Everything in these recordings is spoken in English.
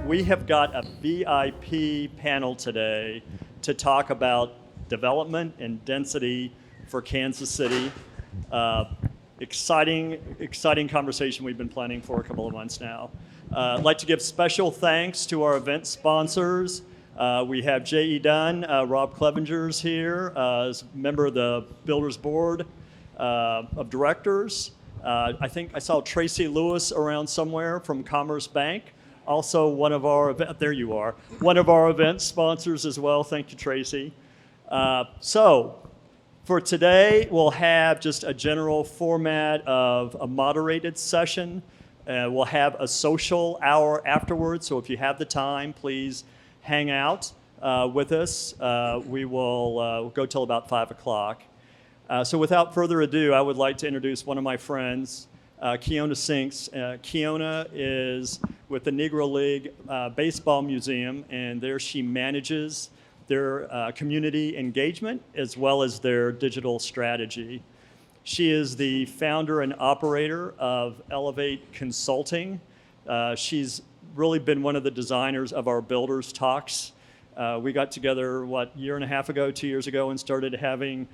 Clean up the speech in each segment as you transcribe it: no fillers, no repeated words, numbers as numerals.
We have got a VIP panel today to talk about development and density for Kansas City. Exciting conversation we've been planning for a couple of months now. I'd like to give special thanks to our event sponsors. We have J.E. Dunn, Rob Clevenger's here as a member of the Builders Board of Directors. I think I saw Tracy Lewis around somewhere from Commerce Bank. Also one of our one of our event sponsors as well. Thank you, Tracy. So for today, we'll have just a general format of a moderated session. We'll have a social hour afterwards, so if you have the time, please hang out with us. We will go till about 5 o'clock. So without further ado, I would like to introduce one of my friends, Kiona Sinks. Kiona is with the Negro League Baseball Museum, and there she manages their community engagement as well as their digital strategy. She is the founder and operator of Elevate Consulting. She's really been one of the designers of our Builders Talks. We got together, a year and a half ago, 2 years ago, and started having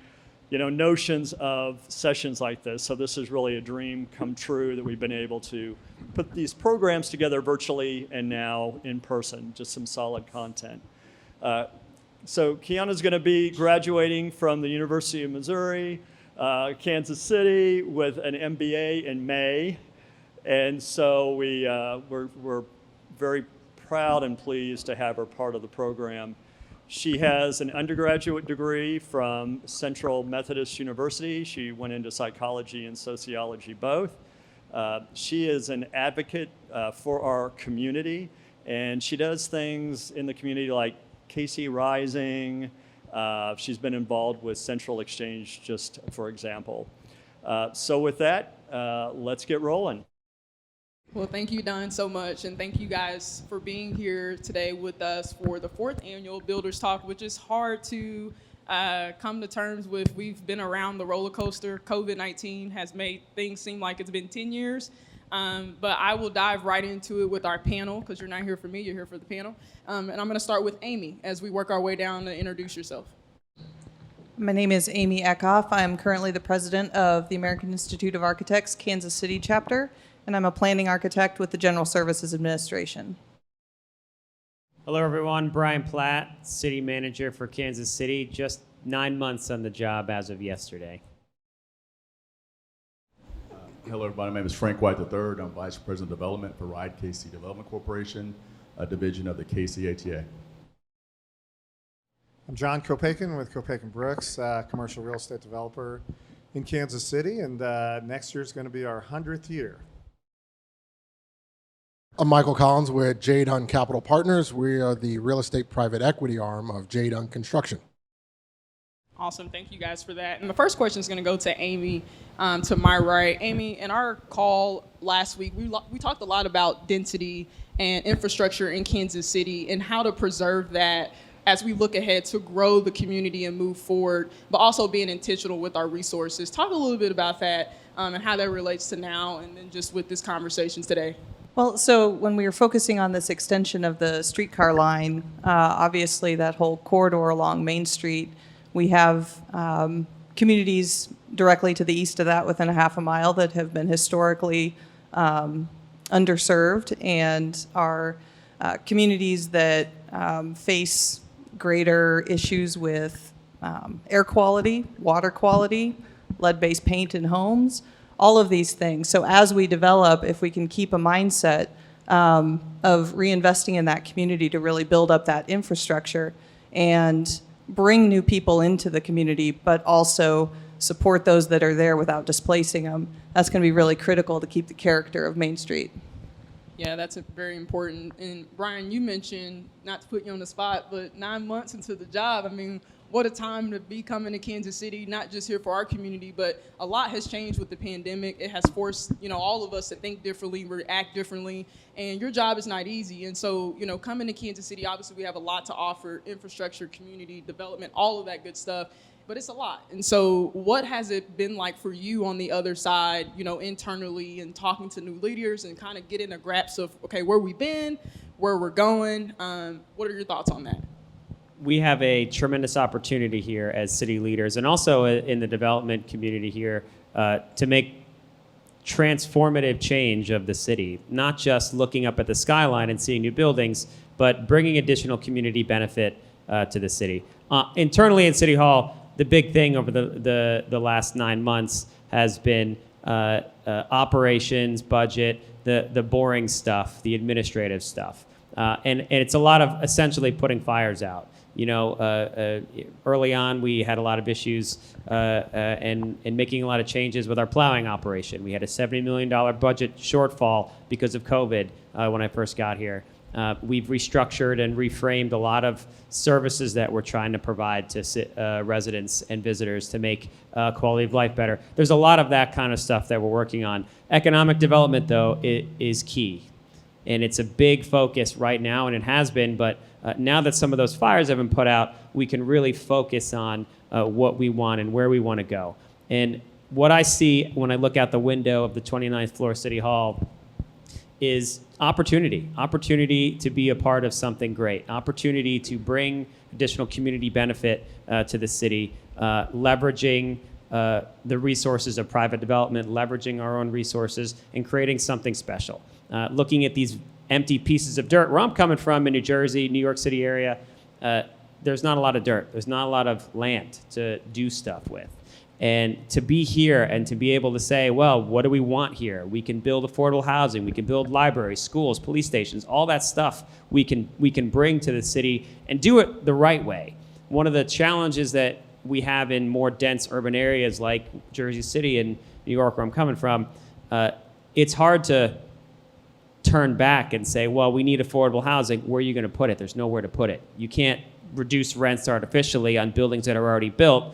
notions of sessions like this. So this is really a dream come true that we've been able to put these programs together virtually and now in person, just some solid content. So Kiona's going to be graduating from the University of Missouri, Kansas City with an MBA in May. And so we're very proud and pleased to have her part of the program. She has an undergraduate degree from Central Methodist University. She went into psychology and sociology both. She is an advocate for our community, and she does things in the community like KC Rising. She's been involved with Central Exchange, just for example. So with that, let's get rolling. Well, thank you, Don, so much, and thank you guys for being here today with us for the 4th annual Builders Talk, which is hard to come to terms with. We've been around the roller coaster. COVID-19 has made things seem like it's been 10 years, but I will dive right into it with our panel, because you're not here for me, you're here for the panel. And I'm going to start with Amy as we work our way down to introduce yourself. My name is Amy Eckhoff. I'm currently the president of the American Institute of Architects Kansas City chapter, and I'm a planning architect with the General Services Administration. Hello, everyone. Brian Platt, city manager for Kansas City. Just 9 months on the job as of yesterday. Hello, everybody. My name is Frank White III. I'm Vice President of Development for Ride KC Development Corporation, a division of the KCATA. I'm John Kopakin with Kopakin Brooks, commercial real estate developer in Kansas City, and next year is going to be our 100th year. I'm Michael Collins with J. Dunn Capital Partners. We are the real estate private equity arm of J. Dunn Construction. Awesome. Thank you guys for that. And the first question is going to go to Amy, to my right. Amy, in our call last week, we talked a lot about density and infrastructure in Kansas City and how to preserve that as we look ahead to grow the community and move forward, but also being intentional with our resources. Talk a little bit about that and how that relates to now and then just with this conversation today. Well, so when we were focusing on this extension of the streetcar line, obviously that whole corridor along Main Street, we have communities directly to the east of that within a half a mile that have been historically underserved, and are communities that face greater issues with air quality, water quality, lead-based paint in homes, all of these things. So as we develop, if we can keep a mindset of reinvesting in that community to really build up that infrastructure and bring new people into the community, but also support those that are there without displacing them, that's going to be really critical to keep the character of Main Street. Yeah, that's very important. And Brian, you mentioned, not to put you on the spot, but 9 months into the job, I mean, what a time to be coming to Kansas City, not just here for our community, but a lot has changed with the pandemic. It has forced, all of us to think differently, react differently, and your job is not easy. And so, coming to Kansas City, obviously we have a lot to offer: infrastructure, community development, all of that good stuff. But it's a lot. And so what has it been like for you on the other side, internally, and talking to new leaders and kind of getting a grasp of, okay, where we've been, where we're going? What are your thoughts on that? We have a tremendous opportunity here as city leaders, and also in the development community here, to make transformative change of the city, not just looking up at the skyline and seeing new buildings, but bringing additional community benefit to the city. Internally in City Hall, the big thing over the last 9 months has been operations, budget, the boring stuff, the administrative stuff. And it's a lot of essentially putting fires out. Early on, we had a lot of issues and making a lot of changes with our plowing operation. We had a $70 million budget shortfall because of COVID when I first got here. We've restructured and reframed a lot of services that we're trying to provide to residents and visitors to make quality of life better. There's a lot of that kind of stuff that we're working on. Economic development, though, is key. And it's a big focus right now, and it has been, but now that some of those fires have been put out, we can really focus on what we want and where we want to go. And what I see when I look out the window of the 29th floor City Hall is opportunity to be a part of something great, opportunity to bring additional community benefit to the city, leveraging the resources of private development, leveraging our own resources, and creating something special. Looking at these empty pieces of dirt, where I'm coming from in New Jersey, New York City area, there's not a lot of dirt. There's not a lot of land to do stuff with. And to be here and to be able to say, well, what do we want here? We can build affordable housing. We can build libraries, schools, police stations, all that stuff we can bring to the city and do it the right way. One of the challenges that we have in more dense urban areas like Jersey City and New York, where I'm coming from, it's hard to turn back and say, well, we need affordable housing. Where are you going to put it? There's nowhere to put it. You can't reduce rents artificially on buildings that are already built.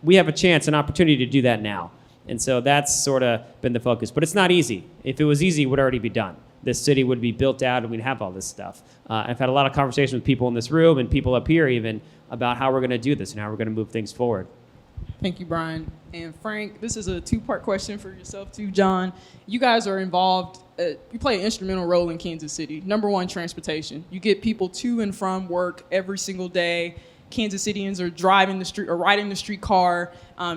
We have a chance, an opportunity to do that now. And so that's sort of been the focus. But it's not easy. If it was easy, it would already be done. This city would be built out and we'd have all this stuff. I've had a lot of conversations with people in this room and people up here even about how we're going to do this and how we're going to move things forward. Thank you, Brian. And Frank, this is a two-part question for yourself too, John. You guys are involved, you play an instrumental role in Kansas City. Number one, transportation. You get people to and from work every single day. Kansas Cityans are driving the street or riding the streetcar,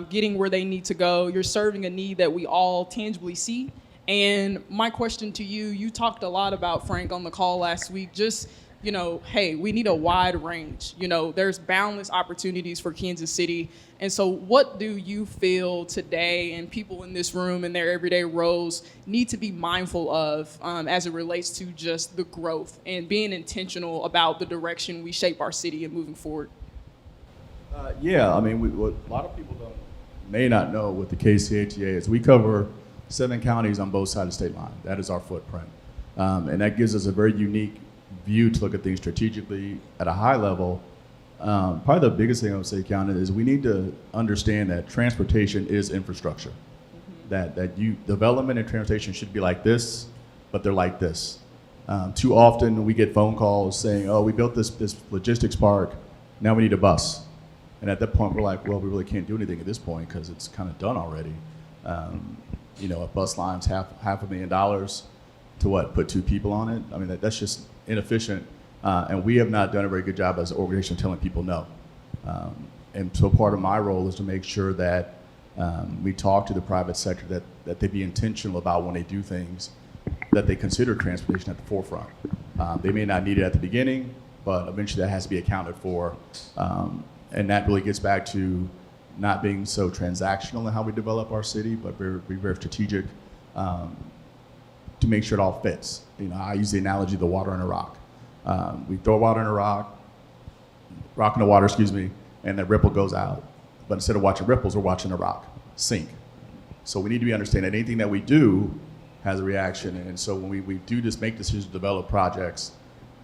getting where they need to go. You're serving a need that we all tangibly see. And my question to you, you talked a lot about, Frank, on the call last week, just, hey, we need a wide range. There's boundless opportunities for Kansas City. And so what do you feel today and people in this room in their everyday roles need to be mindful of as it relates to just the growth and being intentional about the direction we shape our city and moving forward? What a lot of people may not know what the KCHEA is. We cover 7 counties on both sides of the state line. That is our footprint. And that gives us a very unique view to look at things strategically at a high level. Probably the biggest thing I would say, County, is we need to understand that transportation is infrastructure. Mm-hmm. That development and transportation should be like this, but they're like this. Too often we get phone calls saying, oh, we built this logistics park, now we need a bus. And at that point, we're like, well, we really can't do anything at this point because it's kind of done already. A bus line's $500,000 to what? Put 2 people on it? That's just inefficient. And we have not done a very good job as an organization telling people no. And so part of my role is to make sure that we talk to the private sector, that they be intentional about when they do things, that they consider transportation at the forefront. They may not need it at the beginning, but eventually that has to be accounted for. And that really gets back to not being so transactional in how we develop our city, but be very strategic to make sure it all fits. I use the analogy of the water in a rock. We throw water in a rock in the water, and the ripple goes out. But instead of watching ripples, we're watching the rock sink. So we need to be understanding that anything that we do has a reaction. And so when we do make decisions to develop projects,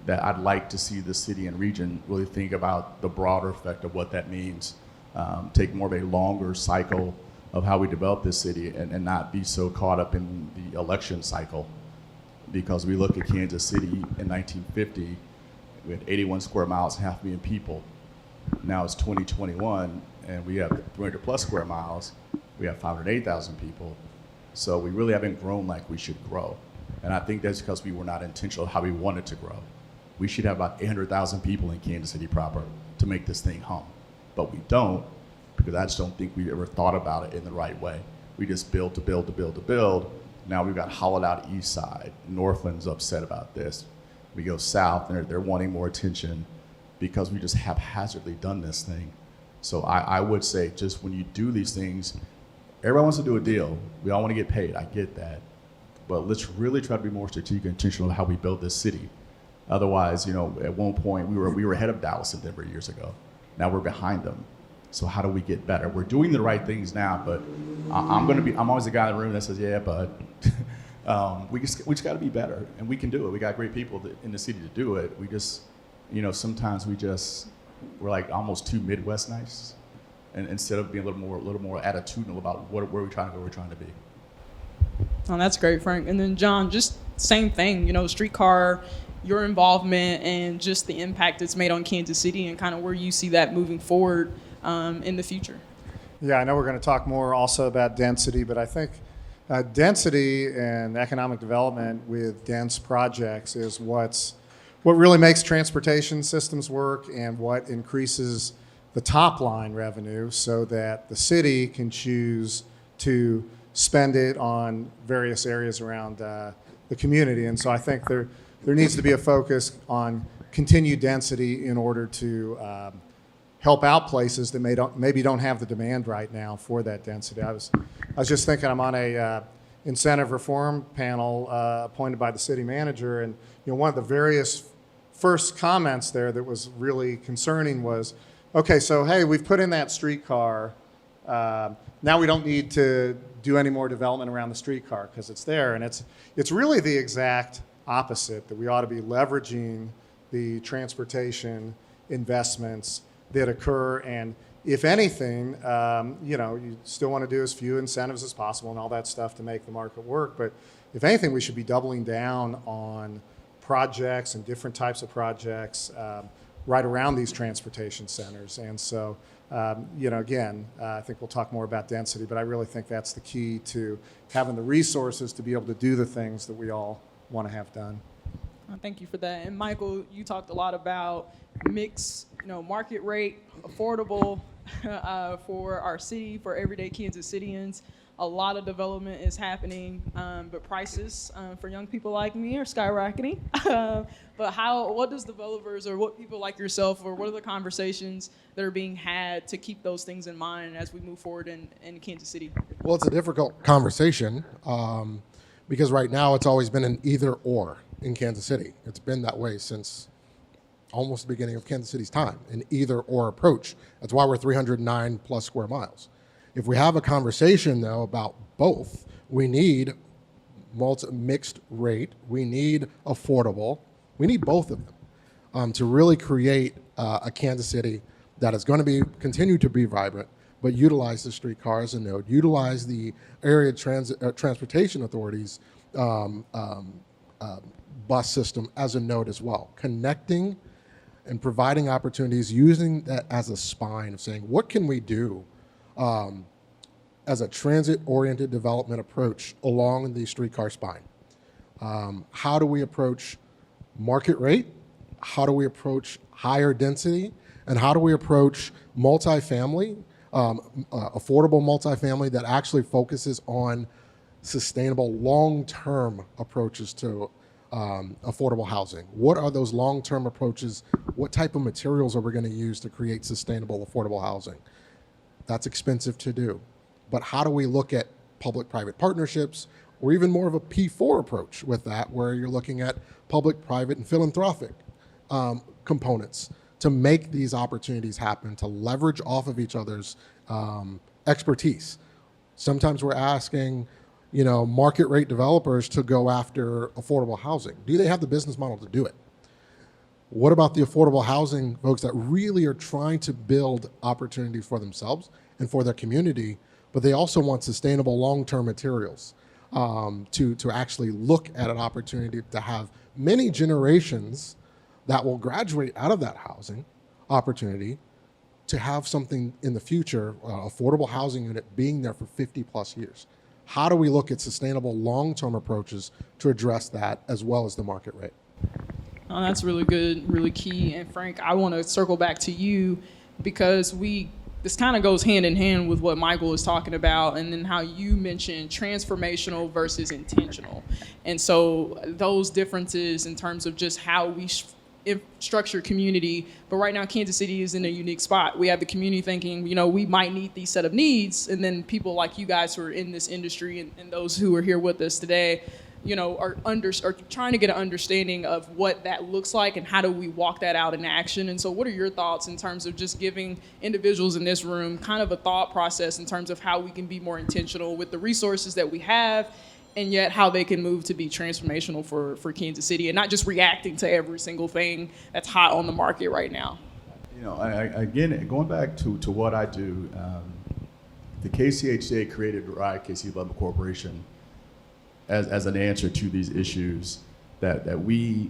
that I'd like to see the city and region really think about the broader effect of what that means. Take more of a longer cycle of how we develop this city and not be so caught up in the election cycle. Because we look at Kansas City in 1950, we had 81 square miles, 500,000 people. Now it's 2021, and we have 300 plus square miles. We have 508,000 people. So we really haven't grown like we should grow. And I think that's because we were not intentional how we wanted to grow. We should have about 800,000 people in Kansas City proper to make this thing hum. But we don't, because I just don't think we ever thought about it in the right way. We just build to build to build to build. Now we've got hollowed out East Side. Northland's upset about this. We go south, and they're wanting more attention because we just haphazardly done this thing. So I would say, just when you do these things, everyone wants to do a deal. We all want to get paid. I get that. But let's really try to be more strategic and intentional of how we build this city. Otherwise, you know, at one point we were ahead of Dallas and Denver years ago. Now we're behind them. So how do we get better? We're doing the right things now, but I'm always the guy in the room that says, yeah, but we just got to be better, and we can do it. We got great people in the city to do it. We just, you know, sometimes we're like almost too Midwest nice, and instead of being a little more attitudinal about where we're trying to be. Oh, that's great, Frank. And then John, just same thing, you know, streetcar, your involvement and just the impact it's made on Kansas City and kind of where you see that moving forward in the future. Yeah, I know we're going to talk more also about density, but I think density and economic development with dense projects is what really makes transportation systems work and what increases the top line revenue so that the city can choose to spend it on various areas around the community. And so I think there needs to be a focus on continued density in order to help out places that maybe don't have the demand right now for that density. I was just thinking, I'm on a incentive reform panel appointed by the city manager, and you know, one of the various first comments there that was really concerning was, okay, so hey, we've put in that streetcar. Now we don't need to do any more development around the streetcar because it's there, and it's really the exact opposite, that we ought to be leveraging the transportation investments that occur, and if anything, you know, you still want to do as few incentives as possible and all that stuff to make the market work, but if anything, we should be doubling down on projects and different types of projects right around these transportation centers. And so, you know, again, I think we'll talk more about density, but I really think that's the key to having the resources to be able to do the things that we all want to have done. Thank you for that. And Michael, you talked a lot about mix, you know, market rate, affordable for our city, for everyday Kansas Cityans. A lot of development is happening, but prices for young people like me are skyrocketing. But what does developers or what people like yourself, or what are the conversations that are being had to keep those things in mind as we move forward in Kansas City? Well, it's a difficult conversation because right now it's always been an either or in Kansas City. It's been that way since almost the beginning of Kansas City's time, an either or approach. That's why we're 309 plus square miles. If we have a conversation, though, about both, we need mixed rate, we need affordable, we need both of them to really create a Kansas City that is going to continue to be vibrant, but utilize the streetcar as a node, utilize the area transportation authorities bus system as a node as well, connecting and providing opportunities, using that as a spine of saying, what can we do as a transit-oriented development approach along the streetcar spine? How do we approach market rate? How do we approach higher density? And how do we approach multifamily, affordable multifamily that actually focuses on sustainable long-term approaches to affordable housing? What are those long-term approaches? What type of materials are we going to use to create sustainable, affordable housing? That's expensive to do. But how do we look at public-private partnerships, or even more of a P4 approach with that, where you're looking at public, private, and philanthropic components to make these opportunities happen, to leverage off of each other's expertise? Sometimes we're asking, you know, market rate developers to go after affordable housing. Do they have the business model to do it? What about the affordable housing folks that really are trying to build opportunity for themselves and for their community, but they also want sustainable long-term materials to actually look at an opportunity to have many generations that will graduate out of that housing opportunity to have something in the future, affordable housing unit being there for 50 plus years. How do we look at sustainable long-term approaches to address that as well as the market rate? Oh, that's really good, really key. And Frank, I want to circle back to you because this kind of goes hand in hand with what Michael is talking about, and then how you mentioned transformational versus intentional. And so those differences in terms of just how we structure community. But right now, Kansas City is in a unique spot. We have the community thinking, we might need these set of needs, and then people like you guys who are in this industry and those who are here with us today, are trying to get an understanding of what that looks like and how do we walk that out in action. And so what are your thoughts in terms of just giving individuals in this room kind of a thought process in terms of how we can be more intentional with the resources that we have, and yet how they can move to be transformational for Kansas City and not just reacting to every single thing that's hot on the market right now? Again, going back to what I do, the KCHA created KC Development Corporation as an answer to these issues that we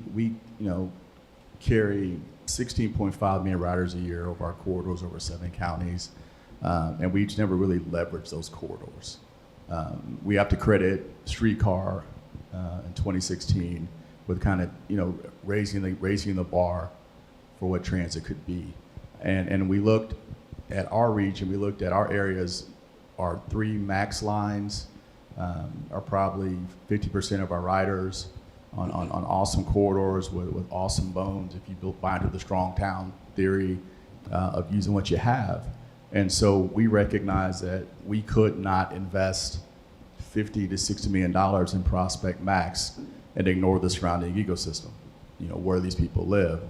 carry 16.5 million riders a year over our corridors over 7 counties, and we never really leveraged those corridors. We have to credit Streetcar in 2016 with kind of raising the bar for what transit could be, and we looked at our region, we looked at our areas. Our 3 max lines are probably 50% of our riders on awesome corridors with awesome bones. If you buy into the strong town theory of using what you have. And so we recognize that we could not invest $50 to $60 million in Prospect Max and ignore the surrounding ecosystem. Where these people live,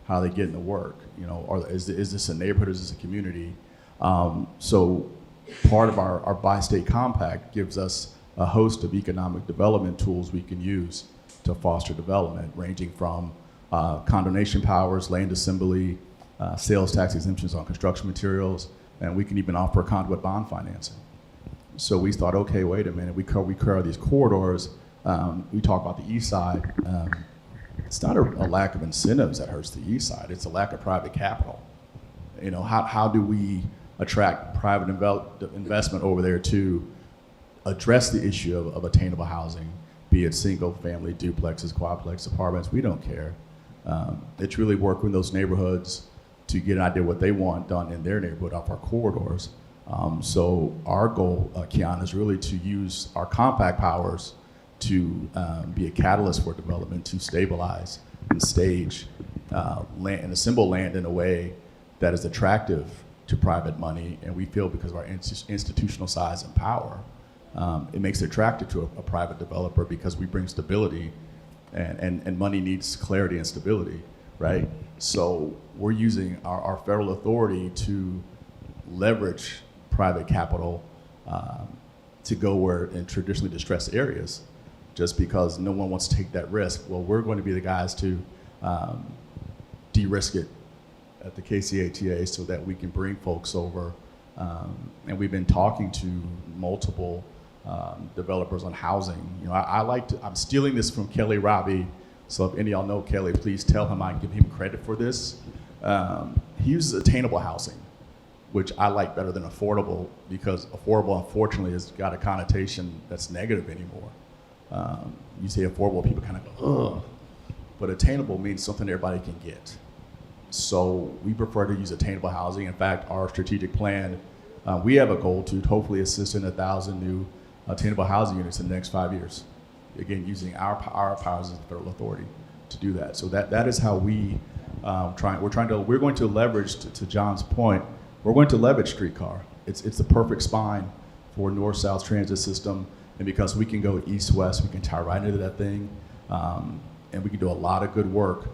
how they get into work. Is this a neighborhood? Is this a community? So part of our bi-state compact gives us a host of economic development tools we can use to foster development, ranging from condonation powers, land assembly, sales tax exemptions on construction materials, and we can even offer conduit bond financing. So we thought, okay, wait a minute, we cover these corridors. We talk about the east side. It's not a lack of incentives that hurts the east side, it's a lack of private capital. How do we attract private investment over there to address the issue of attainable housing, be it single family, duplexes, quadplex apartments? We don't care. It's really working with those neighborhoods to get an idea what they want done in their neighborhood off our corridors. So our goal, Kiana, is really to use our compact powers to be a catalyst for development, to stabilize and stage land and assemble land in a way that is attractive to private money. And we feel because of our institutional size and power, it makes it attractive to a private developer because we bring stability, and money needs clarity and stability, right? So we're using our federal authority to leverage private capital to go where in traditionally distressed areas, just because no one wants to take that risk. Well, we're going to be the guys to de-risk it at the KCATA so that we can bring folks over. And we've been talking to multiple developers on housing. I'm stealing this from Kelly Robbie, so if any of y'all know Kelly, please tell him I give him credit for this. He uses attainable housing, which I like better than affordable, because affordable, unfortunately, has got a connotation that's negative anymore. You say affordable, people kind of go, ugh. But attainable means something everybody can get. So we prefer to use attainable housing. In fact, our strategic plan, we have a goal to hopefully assist in 1,000 new attainable housing units in the next 5 years. Again, using our powers as a federal authority to do that. So that is how we're going to leverage, to John's point, we're going to leverage Streetcar. It's the perfect spine for north-south transit system. And because we can go east-west, we can tie right into that thing. And we can do a lot of good work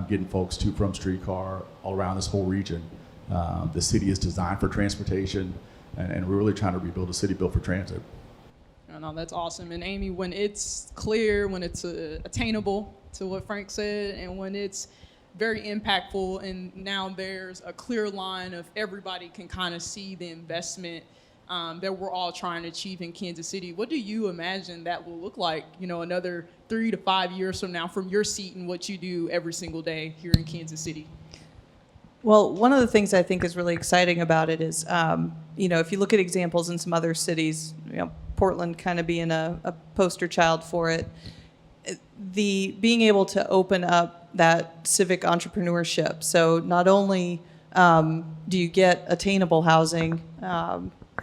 getting folks to from Streetcar all around this whole region. The city is designed for transportation, and we're really trying to rebuild a city built for transit. No, that's awesome. And Amy, when it's clear, when it's attainable to what Frank said, and when it's very impactful, and now there's a clear line of everybody can kind of see the investment that we're all trying to achieve in Kansas City. What do you imagine that will look like, another 3 to 5 years from now from your seat and what you do every single day here in Kansas City? Well, one of the things I think is really exciting about it is, if you look at examples in some other cities, Portland kind of being a poster child for it, the being able to open up that civic entrepreneurship. So not only do you get attainable housing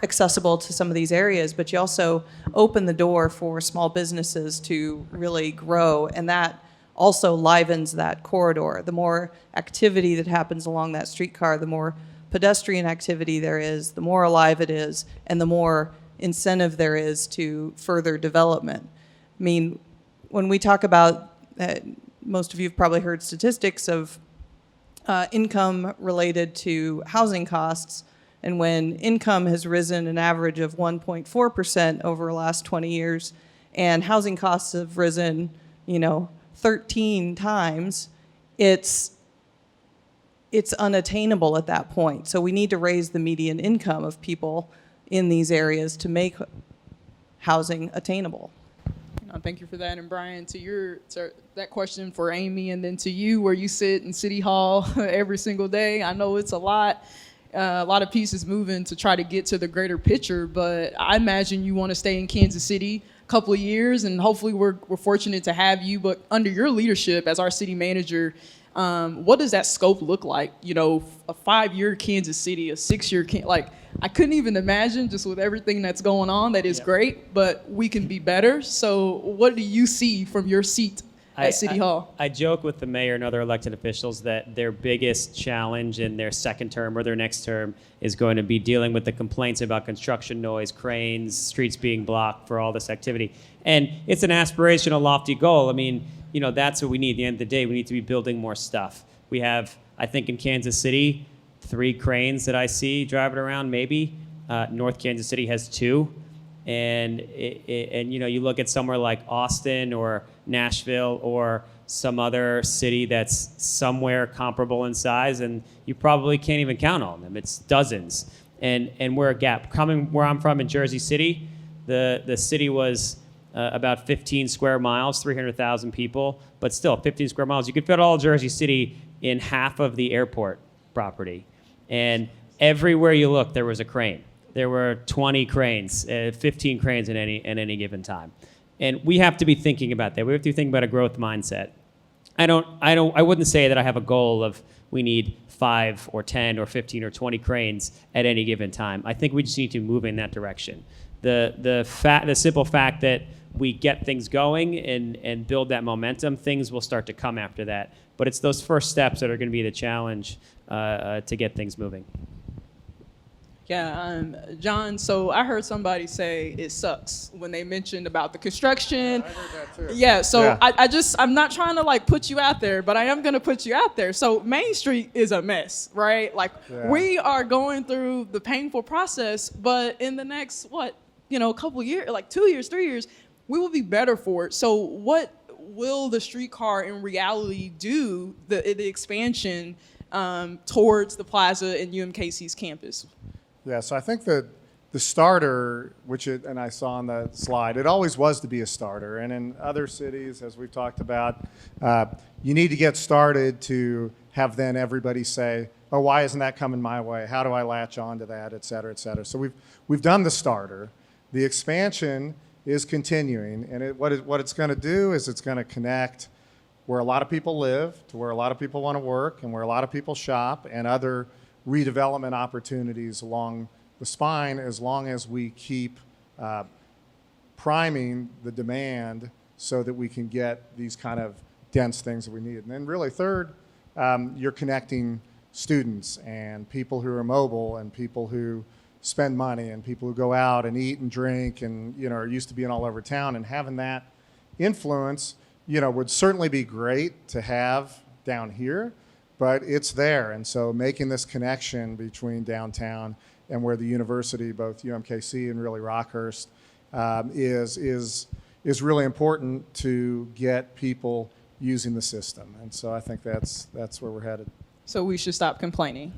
accessible to some of these areas, but you also open the door for small businesses to really grow, and that also livens that corridor. The more activity that happens along that streetcar, the more pedestrian activity there is, the more alive it is, and the more incentive there is to further development. I mean, when we talk about, most of you have probably heard statistics of income related to housing costs, and when income has risen an average of 1.4% over the last 20 years, and housing costs have risen, 13 times, it's unattainable at that point. So we need to raise the median income of people in these areas to make housing attainable. Thank you for that. And Brian, to that question for Amy, and then to you, where you sit in City Hall every single day. I know it's a lot of pieces moving to try to get to the greater picture, but I imagine you want to stay in Kansas City a couple of years, and hopefully we're fortunate to have you. But under your leadership as our city manager, what does that scope look like? A 5-year Kansas City, a 6-year, I couldn't even imagine, just with everything that's going on. That is great, but we can be better. So what do you see from your seat at City Hall? I joke with the mayor and other elected officials that their biggest challenge in their second term or their next term is going to be dealing with the complaints about construction noise, cranes, streets being blocked for all this activity. And it's an aspirational, lofty goal. I mean, that's what we need. At the end of the day, we need to be building more stuff. We have, I think, in Kansas City, 3 cranes that I see driving around, maybe. North Kansas City has 2. And you look at somewhere like Austin or Nashville or some other city that's somewhere comparable in size, and you probably can't even count on them. It's dozens. And we're a gap. Coming where I'm from in Jersey City, the city was about 15 square miles, 300,000 people, but still 15 square miles. You could fit all Jersey City in half of the airport property. And everywhere you look, there was a crane. There were 20 cranes, 15 cranes at any given time. And we have to be thinking about that. We have to think about a growth mindset. I wouldn't say that I have a goal of we need 5 or 10 or 15 or 20 cranes at any given time. I think we just need to move in that direction. The simple fact that we get things going and build that momentum, things will start to come after that. But it's those first steps that are going to be the challenge to get things moving. Yeah, John, so I heard somebody say it sucks when they mentioned about the construction. I heard that too. Yeah, so Yeah. I'm not trying to put you out there, but I am going to put you out there. So Main Street is a mess, right? We are going through the painful process, but in the next, couple years, 2 years, 3 years, we will be better for it. So what will the streetcar in reality do, the expansion towards the plaza and UMKC's campus? Yeah, so I think that the starter, and I saw on the slide, it always was to be a starter. And in other cities, as we've talked about, you need to get started to have then everybody say, oh, why isn't that coming my way? How do I latch on to that, et cetera, et cetera. So we've done the starter. The expansion is continuing. And what it's going to do is it's going to connect where a lot of people live to where a lot of people want to work and where a lot of people shop, and other redevelopment opportunities along the spine, as long as we keep priming the demand so that we can get these kind of dense things that we need. And then really third, you're connecting students and people who are mobile and people who spend money and people who go out and eat and drink and are used to being all over town, and having that influence would certainly be great to have down here. But it's there, and so making this connection between downtown and where the university, both UMKC and really Rockhurst, is really important to get people using the system. And so I think that's where we're headed. So we should stop complaining.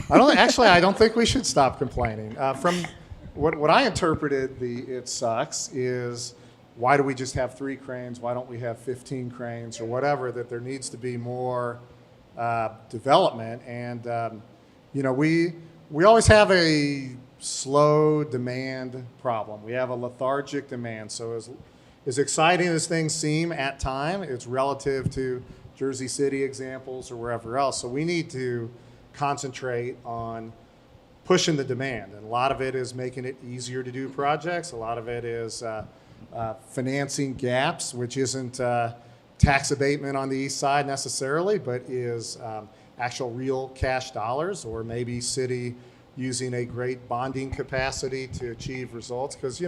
I don't think we should stop complaining. From what I interpreted, it sucks is, why do we just have 3 cranes? Why don't we have 15 cranes or whatever? That there needs to be more development. And we always have a slow demand problem. We have a lethargic demand. So as exciting as things seem at time, it's relative to Jersey City examples or wherever else. So we need to concentrate on pushing the demand. And a lot of it is making it easier to do projects. A lot of it is financing gaps, which isn't tax abatement on the east side necessarily, but is actual real cash dollars, or maybe city using a great bonding capacity to achieve results. Because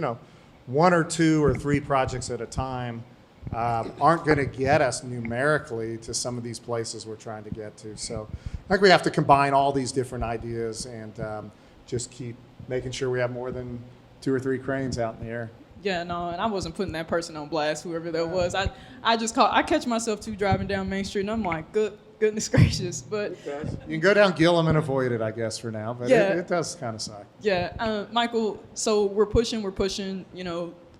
1 or 2 or 3 projects at a time aren't going to get us numerically to some of these places we're trying to get to. So I think we have to combine all these different ideas and just keep making sure we have more than 2 or 3 cranes out in the air. Yeah, no, and I wasn't putting that person on blast, whoever that was. I catch myself too driving down Main Street, and I'm like, goodness gracious. But you can go down Gillum and avoid it, I guess, for now. But yeah, it does kind of suck. Yeah, Michael. So we're pushing.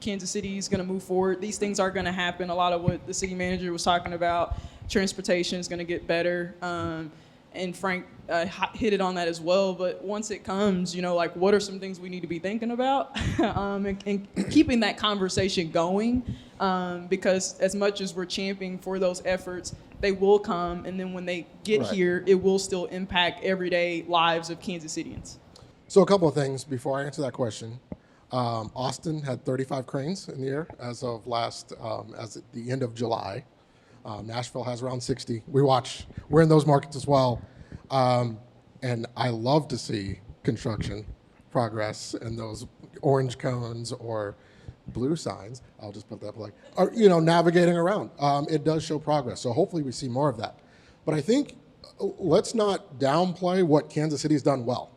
Kansas City is going to move forward. These things are going to happen. A lot of what the city manager was talking about, transportation is going to get better. And Frank hit it on that as well. But once it comes, what are some things we need to be thinking about and keeping that conversation going? Because as much as we're championing for those efforts, they will come. And then when they get here, it will still impact everyday lives of Kansas Cityans. So a couple of things before I answer that question. Austin had 35 cranes in the air as of as at the end of July. Nashville has around 60. We're in those markets as well. And I love to see construction progress and those orange cones or blue signs, I'll just put that navigating around. It does show progress. So hopefully we see more of that. But I think let's not downplay what Kansas City's done well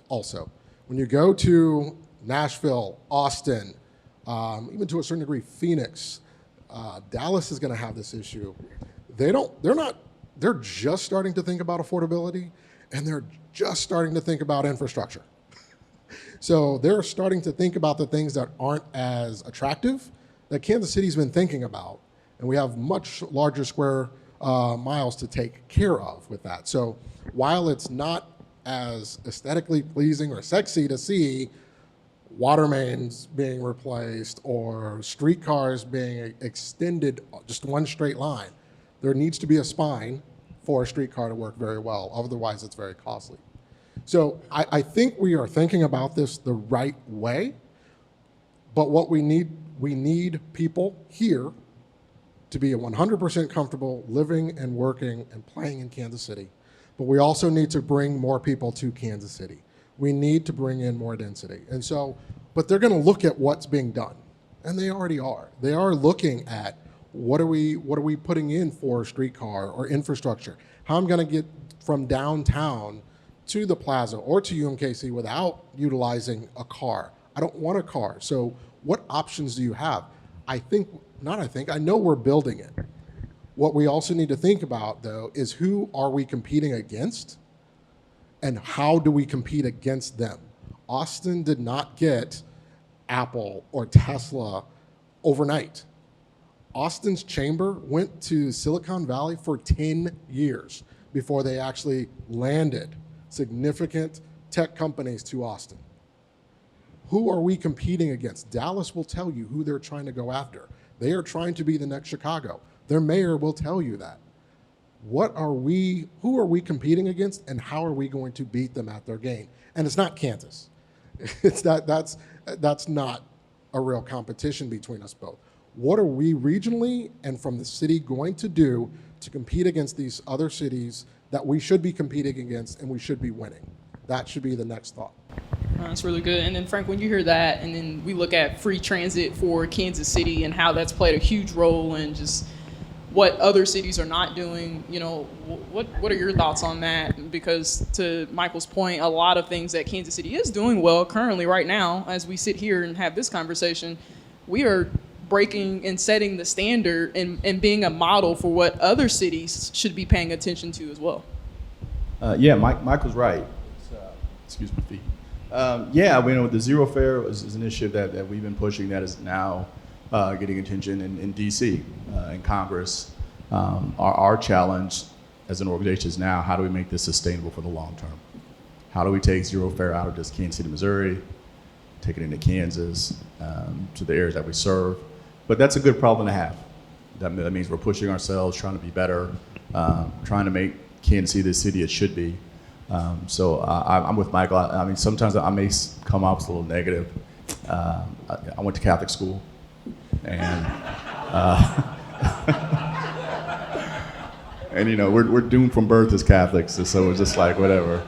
also. When you go to Nashville, Austin, even to a certain degree, Phoenix, Dallas is going to have this issue. They're just starting to think about affordability, and they're just starting to think about infrastructure. So they're starting to think about the things that aren't as attractive that Kansas City's been thinking about, and we have much larger square miles to take care of with that. So while it's not as aesthetically pleasing or sexy to see water mains being replaced or streetcars being extended just one straight line, there needs to be a spine for a streetcar to work very well. Otherwise, it's very costly. So I think we are thinking about this the right way, but what we need people here to be 100% comfortable living and working and playing in Kansas City. But we also need to bring more people to Kansas City. We need to bring in more density. And so, but they're going to look at what's being done. And they already are. They are looking at what are we putting in for a streetcar or infrastructure? How I'm going to get from downtown to the plaza or to UMKC without utilizing a car. I don't want a car. So what options do you have? I know we're building it. What we also need to think about, though, is who are we competing against and how do we compete against them? Austin did not get Apple or Tesla overnight. Austin's chamber went to Silicon Valley for 10 years before they actually landed significant tech companies to Austin. Who are we competing against? Dallas will tell you who they're trying to go after. They are trying to be the next Chicago. Their mayor will tell you that. Who are we competing against, and how are we going to beat them at their game? And it's not Kansas. That's not a real competition between us both. What are we regionally and from the city going to do to compete against these other cities that we should be competing against and we should be winning? That should be the next thought. That's really good. And then, Frank, when you hear that, and then we look at free transit for Kansas City and how that's played a huge role in just what other cities are not doing, what are your thoughts on that? Because to Michael's point, a lot of things that Kansas City is doing well currently right now, as we sit here and have this conversation, we are breaking and setting the standard and being a model for what other cities should be paying attention to as well. Yeah, Michael's right. Excuse my feet. Yeah, the zero fare is an issue that we've been pushing that is now getting attention in D.C. In Congress. Our challenge as an organization is now, how do we make this sustainable for the long term? How do we take zero fare out of just Kansas City, Missouri, take it into Kansas, to the areas that we serve? But that's a good problem to have. That means we're pushing ourselves, trying to be better, trying to make Kansas City the city it should be. So I'm with Michael. I mean, sometimes I may come off as a little negative. I went to Catholic school, and and we're doomed from birth as Catholics, so it's just like whatever.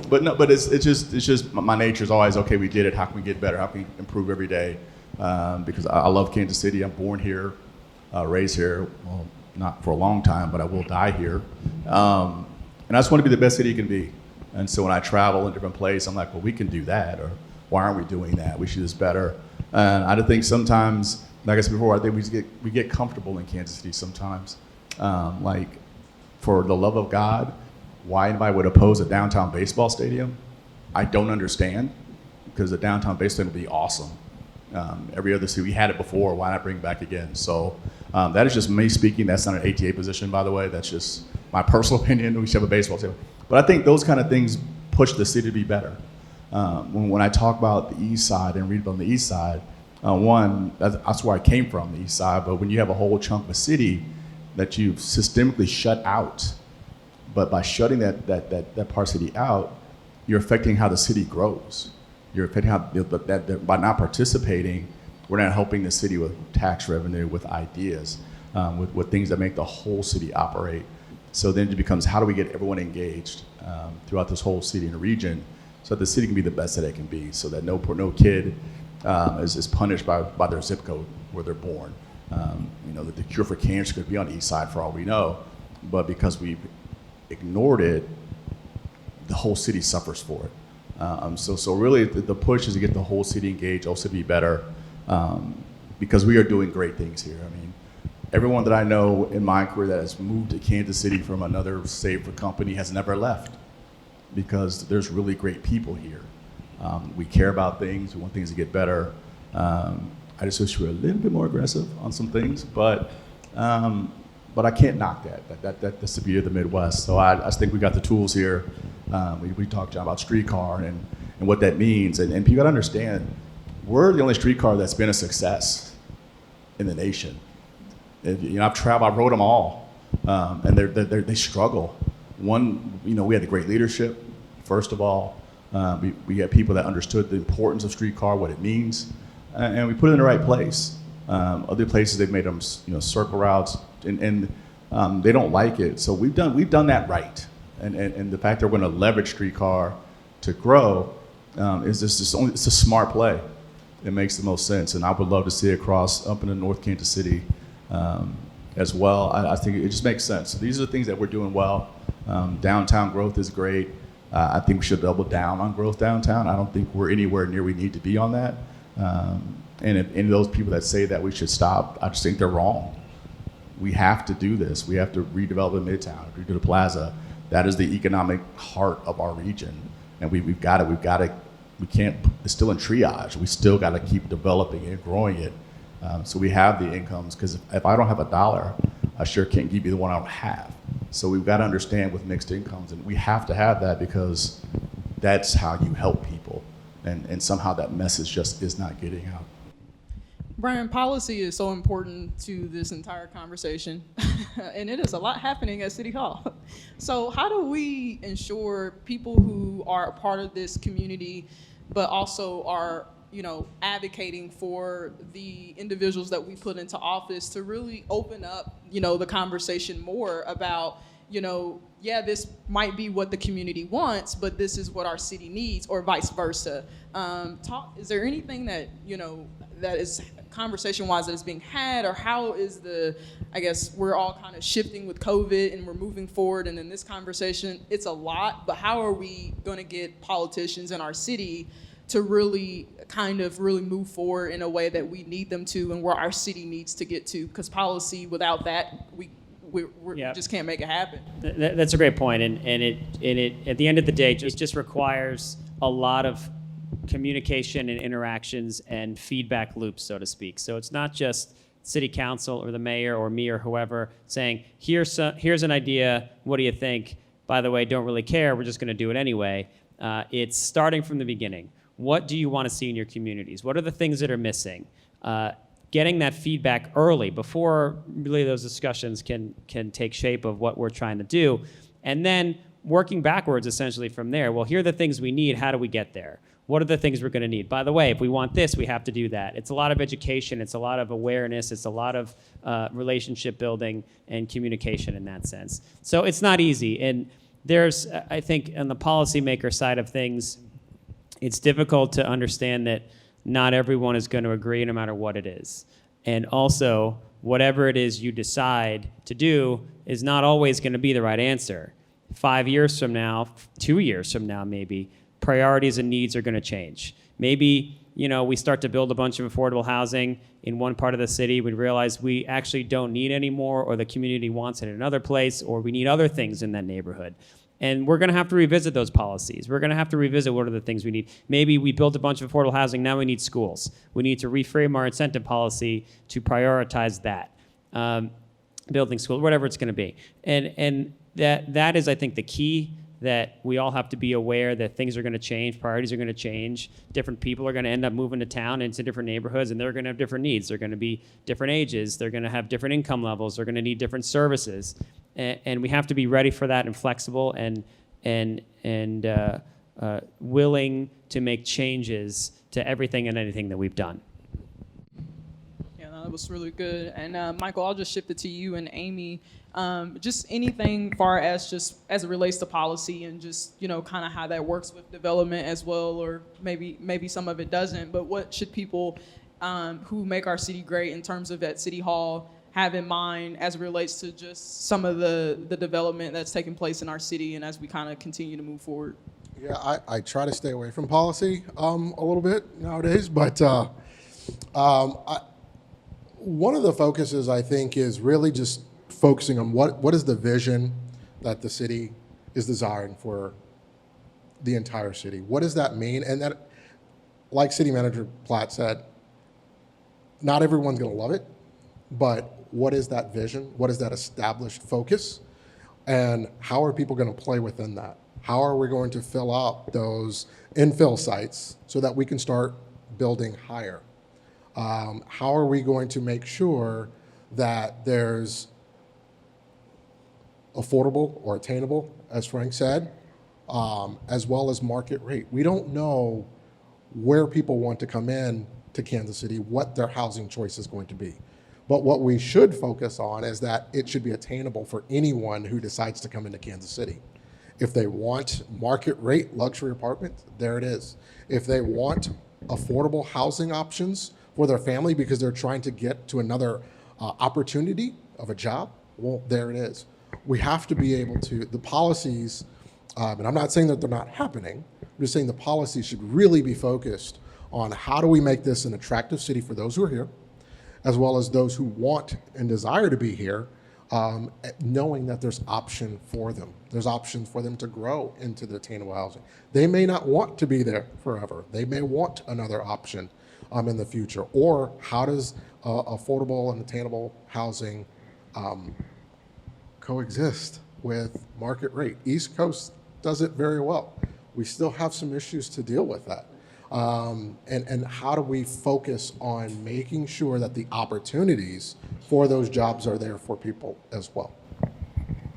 But it's just my nature is always, okay, we did it. How can we get better? How can we improve every day? Because I love Kansas City. I'm born here, raised here. Well, not for a long time, but I will die here. And I just want to be the best city it can be. And so when I travel in different places, I'm like, well, we can do that, or why aren't we doing that? We should do this better. And I think sometimes, like I said before, I think we get comfortable in Kansas City sometimes. Like, for the love of God, why anybody would oppose a downtown baseball stadium, I don't understand, because the downtown baseball stadium would be awesome. Every other city, we had it before, why not bring it back again? So that is just me speaking. That's not an ATA position, by the way. That's just my personal opinion. We should have a baseball stadium. But I think those kind of things push the city to be better. When I talk about the east side and read about the east side, one, that's where I came from, the east side, but when you have a whole chunk of a city that you've systemically shut out, but by shutting that part of the city out, you're affecting how the city grows. You're affecting how, by not participating, we're not helping the city with tax revenue, with ideas, with things that make the whole city operate. So then it becomes, how do we get everyone engaged throughout this whole city and region, so that the city can be the best that it can be, so that no kid is punished by their zip code where they're born. The cure for cancer could be on the east side for all we know, but because we've ignored it, the whole city suffers for it. So really the push is to get the whole city engaged, also be better, because we are doing great things here. I mean, everyone that I know in my career that has moved to Kansas City from another state or company has never left, because there's really great people here. We care about things, we want things to get better. I just wish we were a little bit more aggressive on some things, but I can't knock that. That's the beauty of the Midwest. So I just think we got the tools here. We talked, John, about streetcar and what that means. And people gotta understand, we're the only streetcar that's been a success in the nation. I've traveled, I rode them all, and they struggle. One, we had the great leadership, first of all. We had people that understood the importance of streetcar, what it means, and we put it in the right place. Other places, they've made them, circle routes, and they don't like it. So we've done that right. And the fact that we're going to leverage streetcar to grow it's a smart play. It makes the most sense, and I would love to see it cross up into North Kansas City as well. I think it just makes sense. So these are the things that we're doing well. Downtown growth is great. I think we should double down on growth downtown. I don't think we're anywhere near we need to be on that. And if any of those people that say that we should stop, I just think they're wrong. We have to do this. We have to redevelop the Midtown, redo the Plaza. That is the economic heart of our region, and we've got to. We can't. It's still in triage. We still got to keep developing it, growing it, so we have the incomes. Because if I don't have $1, I sure can't give you the one I don't have. So we've got to understand with mixed incomes, and we have to have that, because that's how you help people, and somehow that message just is not getting out. Brian, policy is so important to this entire conversation, and it is a lot happening at City Hall. So how do we ensure people who are a part of this community, but also are, advocating for the individuals that we put into office to really open up, the conversation more about, this might be what the community wants, but this is what our city needs, or vice versa. Is there anything that, that is conversation-wise that is being had, or how is we're all kind of shifting with COVID and we're moving forward, and in this conversation, it's a lot, but how are we gonna get politicians in our city to really kind of really move forward in a way that we need them to and where our city needs to get to. Because policy, without that, we Yeah. just can't make it happen. That's a great point, and it at the end of the day, it just requires a lot of communication and interactions and feedback loops, so to speak. So it's not just city council or the mayor or me or whoever saying, here's an idea, what do you think? By the way, don't really care, we're just going to do it anyway. It's starting from the beginning. What do you want to see in your communities? What are the things that are missing? Getting that feedback early before really those discussions can take shape of what we're trying to do, and then working backwards essentially from there. Well, here are the things we need. How do we get there? What are the things we're going to need? By the way, if we want this, we have to do that. It's a lot of education. It's a lot of awareness. It's a lot of relationship building and communication in that sense. So it's not easy. And there's, I think, on the policymaker side of things, it's difficult to understand that not everyone is going to agree no matter what it is. And also, whatever it is you decide to do is not always going to be the right answer. 5 years from now, 2 years from now maybe, priorities and needs are going to change. Maybe, we start to build a bunch of affordable housing in one part of the city, we realize we actually don't need any more, or the community wants it in another place, or we need other things in that neighborhood. And we're going to have to revisit those policies. We're going to have to revisit what are the things we need. Maybe we built a bunch of affordable housing, now we need schools. We need to reframe our incentive policy to prioritize that. Building schools, whatever it's going to be. And that is, I think, the key, that we all have to be aware that things are going to change, priorities are going to change, different people are going to end up moving to town into different neighborhoods, and they're going to have different needs. They're going to be different ages. They're going to have different income levels. They're going to need different services. And we have to be ready for that and flexible and willing to make changes to everything and anything that we've done. Yeah, no, that was really good. And Michael, I'll just shift it to you and Amy. Just anything far as just as it relates to policy and just, kind of how that works with development as well, or maybe some of it doesn't, but what should people who make our city great in terms of at City Hall have in mind as it relates to just some of the development that's taking place in our city and as we kind of continue to move forward? Yeah, I try to stay away from policy a little bit nowadays, but one of the focuses, I think, is really just focusing on what is the vision that the city is desiring for the entire city. What does that mean? And that, like City Manager Platt said, not everyone's going to love it, but what is that vision? What is that established focus? And how are people going to play within that? How are we going to fill out those infill sites so that we can start building higher? How are we going to make sure that there's affordable or attainable, as Frank said, as well as market rate? We don't know where people want to come in to Kansas City, what their housing choice is going to be. But what we should focus on is that it should be attainable for anyone who decides to come into Kansas City. If they want market rate luxury apartments, there it is. If they want affordable housing options for their family because they're trying to get to another opportunity of a job, well, there it is. We have to be able to, the policies, and I'm not saying that they're not happening, I'm just saying the policies should really be focused on how do we make this an attractive city for those who are here, as well as those who want and desire to be here, knowing that there's option for them. There's options for them to grow into the attainable housing. They may not want to be there forever. They may want another option in the future. Or how does affordable and attainable housing coexist with market rate? East Coast does it very well. We still have some issues to deal with that. And how do we focus on making sure that the opportunities for those jobs are there for people as well?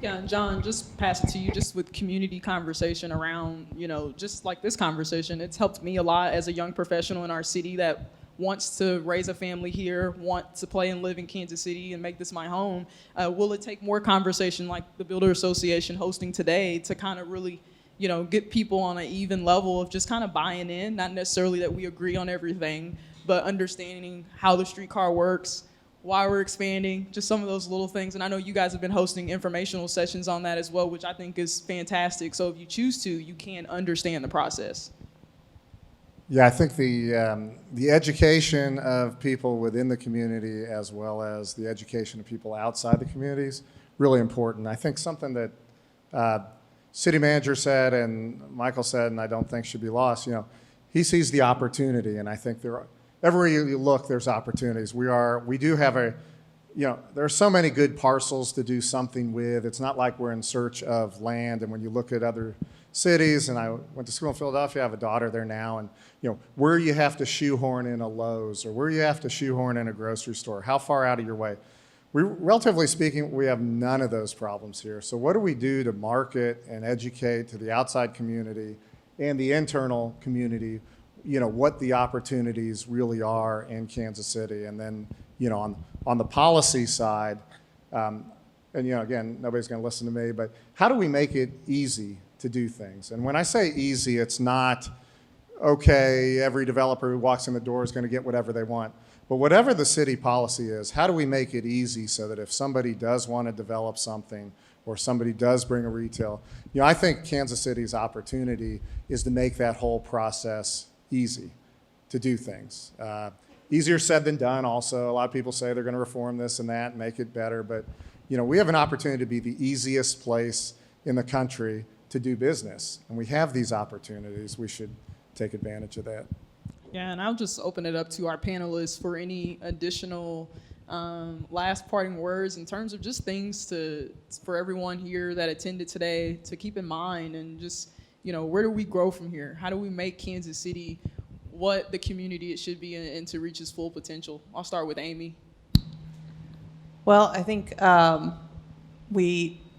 Yeah, and John, just pass it to you, just with community conversation around, just like this conversation. It's helped me a lot as a young professional in our city that wants to raise a family here, want to play and live in Kansas City and make this my home. Will it take more conversation like the Builder Association hosting today to kind of really get people on an even level of just kind of buying in, not necessarily that we agree on everything, but understanding how the streetcar works, why we're expanding, just some of those little things. And I know you guys have been hosting informational sessions on that as well, which I think is fantastic. So if you choose to, you can understand the process. Yeah, I think the education of people within the community as well as the education of people outside the communities really important. I think something that city manager said and Michael said, and I don't think should be lost. He sees the opportunity, and I think everywhere you look, there's opportunities. We do have there are so many good parcels to do something with. It's not like we're in search of land. And when you look at other cities, and I went to school in Philadelphia, I have a daughter there now, and where you have to shoehorn in a Lowe's or where you have to shoehorn in a grocery store, how far out of your way. Relatively speaking, we have none of those problems here. So what do we do to market and educate to the outside community and the internal community, what the opportunities really are in Kansas City? And then, on the policy side, and again, nobody's going to listen to me, but how do we make it easy to do things? And when I say easy, it's not, okay, every developer who walks in the door is going to get whatever they want. But whatever the city policy is, how do we make it easy so that if somebody does want to develop something or somebody does bring a retail, I think Kansas City's opportunity is to make that whole process easy to do things. Easier said than done also. A lot of people say they're going to reform this and that and make it better, but we have an opportunity to be the easiest place in the country to do business, and we have these opportunities. We should take advantage of that. Yeah, and I'll just open it up to our panelists for any additional last parting words in terms of just things for everyone here that attended today to keep in mind, and just, where do we grow from here? How do we make Kansas City what the community it should be and to reach its full potential? I'll start with Amy. Well, I think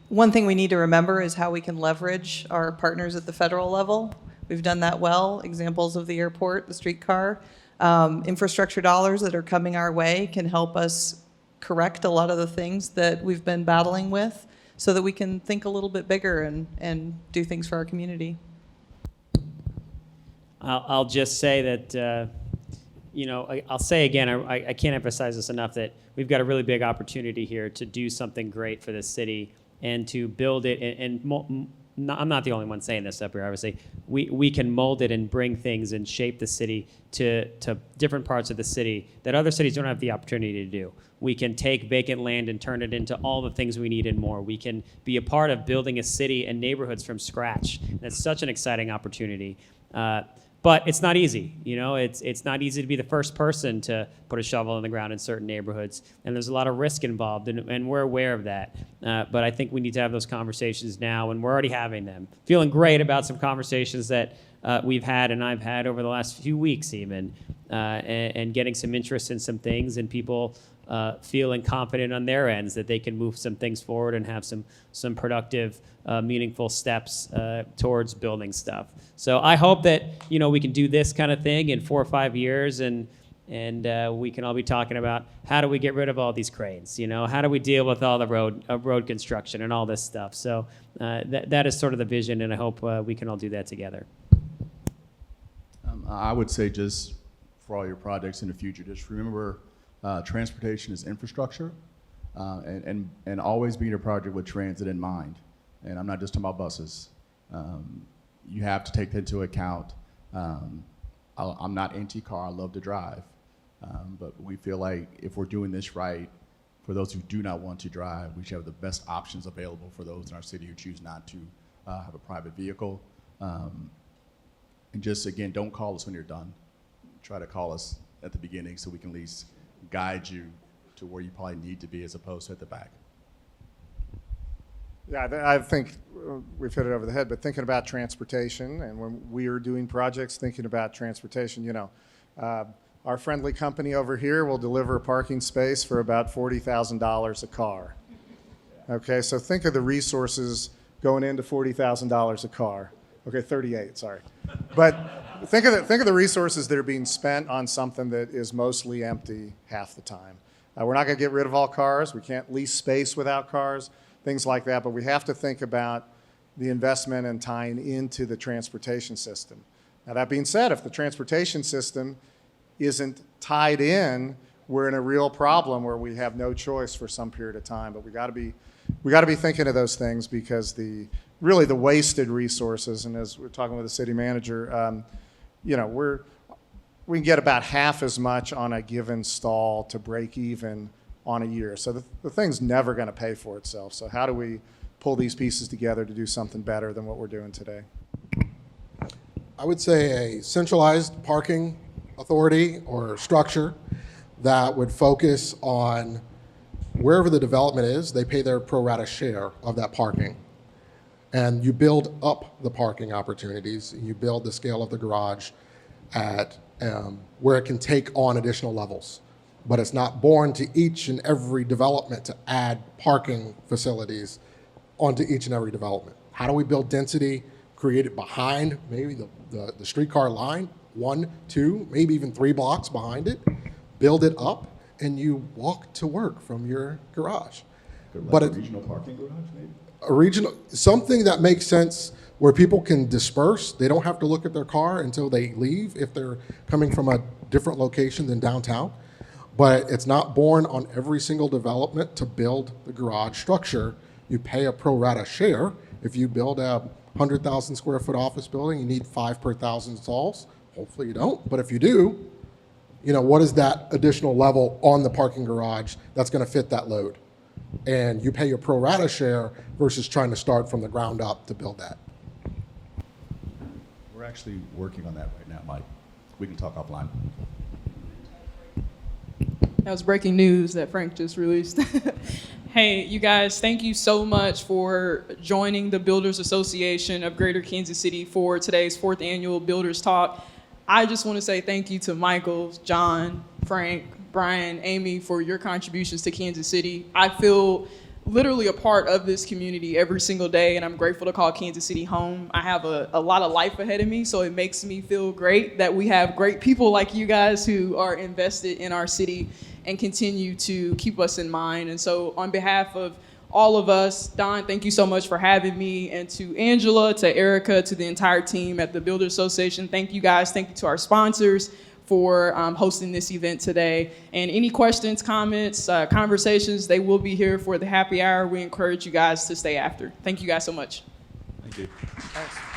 one thing we need to remember is how we can leverage our partners at the federal level. We've done that well. Examples of the airport, the streetcar, infrastructure dollars that are coming our way can help us correct a lot of the things that we've been battling with so that we can think a little bit bigger and do things for our community. I'll just say that, I'll say again, I can't emphasize this enough, that we've got a really big opportunity here to do something great for this city and to build it. I'm not the only one saying this up here, obviously. We can mold it and bring things and shape the city to different parts of the city that other cities don't have the opportunity to do. We can take vacant land and turn it into all the things we need and more. We can be a part of building a city and neighborhoods from scratch. That's such an exciting opportunity. But it's not easy, it's not easy to be the first person to put a shovel in the ground in certain neighborhoods, and there's a lot of risk involved, and we're aware of that. But I think we need to have those conversations now, and we're already having them. Feeling great about some conversations that we've had, and I've had over the last few weeks even, and getting some interest in some things, and people feeling confident on their ends that they can move some things forward and have some productive, meaningful steps towards building stuff. So I hope that we can do this kind of thing in 4 or 5 years, and we can all be talking about how do we get rid of all these cranes? How do we deal with all the road construction and all this stuff? So that is sort of the vision, and I hope we can all do that together. I would say, just for all your projects in the future, just remember transportation is infrastructure, and always be in a project with transit in mind. And I'm not just talking about buses. You have to take that into account. I'm not anti-car, I love to drive. But we feel like if we're doing this right, for those who do not want to drive, we should have the best options available for those in our city who choose not to have a private vehicle. And just, again, don't call us when you're done. Try to call us at the beginning so we can at least guide you to where you probably need to be as opposed to at the back. Yeah, I think we've hit it over the head, but thinking about transportation, and when we are doing projects, thinking about transportation, our friendly company over here will deliver a parking space for about $40,000 a car. Okay, so think of the resources going into $40,000 a car. Okay, 38, sorry. But think of the resources that are being spent on something that is mostly empty half the time. We're not going to get rid of all cars. We can't lease space without cars, things like that. But we have to think about the investment and tying into the transportation system. Now, that being said, if the transportation system isn't tied in, we're in a real problem where we have no choice for some period of time. But we got to be thinking of those things, because really the wasted resources, and as we're talking with the city manager, we can get about half as much on a given stall to break even on a year. So the thing's never going to pay for itself. So how do we pull these pieces together to do something better than what we're doing today? I would say a centralized parking authority or structure that would focus on wherever the development is, they pay their pro rata share of that parking. And you build up the parking opportunities. You build the scale of the garage at where it can take on additional levels. But it's not born to each and every development to add parking facilities onto each and every development. How do we build density, create it behind maybe the streetcar line, 1, 2, maybe even 3 blocks behind it, build it up, and you walk to work from your garage. But a regional parking garage, maybe? A regional, something that makes sense where people can disperse. They don't have to look at their car until they leave if they're coming from a different location than downtown. But it's not born on every single development to build the garage structure. You pay a pro rata share. If you build a 100,000 square foot office building, you need 5 per 1,000 stalls. Hopefully you don't, but if you do, what is that additional level on the parking garage that's going to fit that load? And you pay your pro rata share versus trying to start from the ground up to build that. We're actually working on that right now, Mike. We can talk offline. That was breaking news that Frank just released. Hey, you guys, thank you so much for joining the Builders Association of Greater Kansas City for today's 4th annual Builders Talk. I just want to say thank you to Michael, John, Frank, Brian, Amy for your contributions to Kansas City. I feel literally a part of this community every single day, and I'm grateful to call Kansas City home. I have a lot of life ahead of me, so it makes me feel great that we have great people like you guys who are invested in our city and continue to keep us in mind. And so on behalf of all of us, Don, thank you so much for having me, and to Angela, to Erica, to the entire team at the Builders Association, thank you guys. Thank you to our sponsors for hosting this event today. And any questions, comments, conversations, they will be here for the happy hour. We encourage you guys to stay after. Thank you guys so much. Thank you. Thanks.